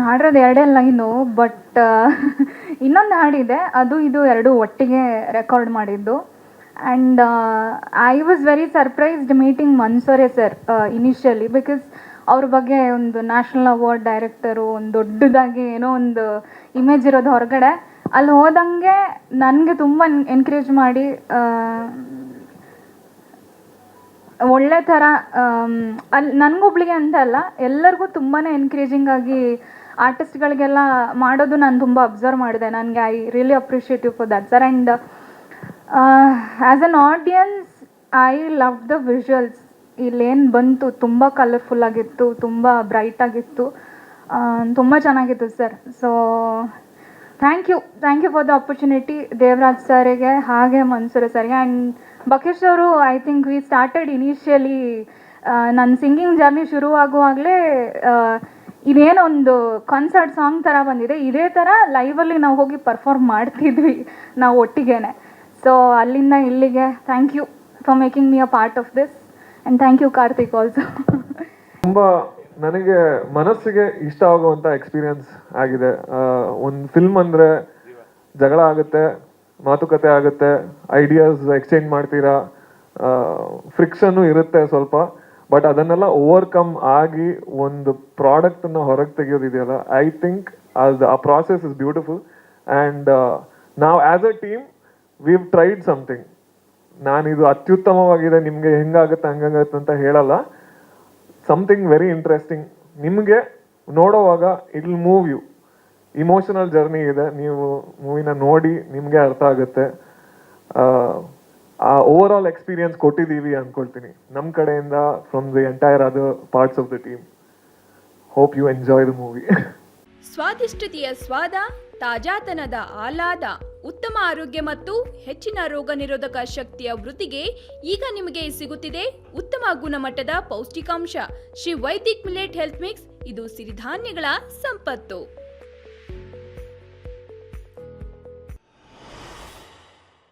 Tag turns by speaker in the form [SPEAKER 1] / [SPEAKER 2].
[SPEAKER 1] ಹಾಡಿರೋದು ಎರಡೇ line, but ಇನ್ನೊಂದು ಹಾಡಿದೆ, ಅದು ಇದು ಎರಡು ಒಟ್ಟಿಗೆ ರೆಕಾರ್ಡ್ ಮಾಡಿದ್ದು. And I was very surprised meeting Mansore sir initially, because ಅವ್ರ ಬಗ್ಗೆ ಒಂದು ನ್ಯಾಷನಲ್ ಅವಾರ್ಡ್ ಡೈರೆಕ್ಟರು, ಒಂದು ದೊಡ್ಡದಾಗಿ ಏನೋ ಒಂದು ಇಮೇಜ್ ಇರೋದು ಹೊರಗಡೆ. ಅಲ್ಲಿ ಹೋದಂಗೆ ನನಗೆ ತುಂಬ ಎನ್ಕರೇಜ್ ಮಾಡಿ ಒಳ್ಳೆ ಥರ ಅಲ್ಲಿ ನನಗೊಬ್ಳಿಗೆ ಅಂತ ಅಲ್ಲ, ಎಲ್ಲರಿಗೂ ತುಂಬಾ ಎನ್ಕರೇಜಿಂಗ್ ಆಗಿ ಆರ್ಟಿಸ್ಟ್ಗಳಿಗೆಲ್ಲ ಮಾಡೋದು ನಾನು ತುಂಬ ಅಬ್ಸರ್ವ್ ಮಾಡಿದೆ. ನನಗೆ I really appreciative for that sir. And as an audience I love the visuals. ಇಲ್ಲೇನು ಬಂತು ತುಂಬ ಕಲರ್ಫುಲ್ ಆಗಿತ್ತು, ತುಂಬ ಬ್ರೈಟ್ ಆಗಿತ್ತು, ತುಂಬ ಚೆನ್ನಾಗಿತ್ತು sir. So thank you for the opportunity Devaraj ಸರಿಗೆ, ಹಾಗೆ ಮನ್ಸೂರೆ ಸರ್ಗೆ. ಆ್ಯಂಡ್ ಬಕೇಶ್ ಅವರು, I think we started initially ನನ್ನ ಸಿಂಗಿಂಗ್ ಜರ್ನಿ ಶುರುವಾಗುವಾಗಲೇ ಇದೇನೊಂದು ಕಾನ್ಸರ್ಟ್ ಸಾಂಗ್ ಥರ ಬಂದಿದೆ, ಇದೇ ಥರ ಲೈವಲ್ಲಿ ನಾವು ಹೋಗಿ ಪರ್ಫಾರ್ಮ್ ಮಾಡ್ತಿದ್ವಿ ನಾವು ಒಟ್ಟಿಗೇನೆ. ಸೊ ಅಲ್ಲಿಂದ ಇಲ್ಲಿಗೆ thank you for making me a part of this, and thank you Karthik also.
[SPEAKER 2] ತುಂಬ ನನಗೆ ಮನಸ್ಸಿಗೆ ಇಷ್ಟ ಆಗುವಂಥ ಎಕ್ಸ್ಪೀರಿಯನ್ಸ್ ಆಗಿದೆ. ಒಂದು ಫಿಲ್ಮ್ ಅಂದರೆ ಜಗಳ ಆಗುತ್ತೆ, ಮಾತುಕತೆ ಆಗುತ್ತೆ, ಐಡಿಯಾಸ್ ಎಕ್ಸ್ಚೇಂಜ್ ಮಾಡ್ತೀರಾ, ಫ್ರಿಕ್ಷನ್ನು ಇರುತ್ತೆ ಸ್ವಲ್ಪ, ಬಟ್ ಅದನ್ನೆಲ್ಲ ಓವರ್ಕಮ್ ಆಗಿ ಒಂದು ಪ್ರಾಡಕ್ಟನ್ನು ಹೊರಗೆ ತೆಗೆಯೋದಿದೆಯಲ್ಲ, ಐ ಥಿಂಕ್ ಆ ಪ್ರಾಸೆಸ್ ಇಸ್ ಬ್ಯೂಟಿಫುಲ್. ಆ್ಯಂಡ್ ನಾವು as a team we've tried something. ನಾನಿದು ಅತ್ಯುತ್ತಮವಾಗಿದೆ, ನಿಮಗೆ ಹೆಂಗಾಗುತ್ತೆ ಹಂಗಾಗುತ್ತೆ ಅಂತ ಹೇಳಲ್ಲ. Something very interesting. ನಿಮಗೆ ನೋಡೋವಾಗ it will move you. Emotional journey ಇದೆ, ನೀವು ಮೂವಿನ ನೋಡಿ ನಿಮಗೆ ಅರ್ಥ ಆಗುತ್ತೆ. ಆ ಓವರ್ ಆಲ್ ಎಕ್ಸ್ಪೀರಿಯನ್ಸ್ ಕೊಟ್ಟಿದ್ದೀವಿ ಅಂದ್ಕೊಳ್ತೀನಿ ನಮ್ಮ ಕಡೆಯಿಂದ, from the entire other parts of the team. Hope you enjoy the movie.
[SPEAKER 3] ಸ್ವಾದಿಷ್ಟತೆಯ ಸ್ವಾದ, ತಾಜಾತನದ ಆಹ್ಲಾದ, ಉತ್ತಮ ಆರೋಗ್ಯ ಮತ್ತು ಹೆಚ್ಚಿನ ರೋಗ ನಿರೋಧಕ ಶಕ್ತಿಯ ವೃದ್ಧಿಗೆ ಈಗ ನಿಮಗೆ ಸಿಗುತ್ತಿದೆ ಉತ್ತಮ ಗುಣಮಟ್ಟದ ಪೌಷ್ಟಿಕಾಂಶ. Shri Vaidik millet health mix, ಇದು ಸಿರಿಧಾನ್ಯಗಳ ಸಂಪತ್ತು.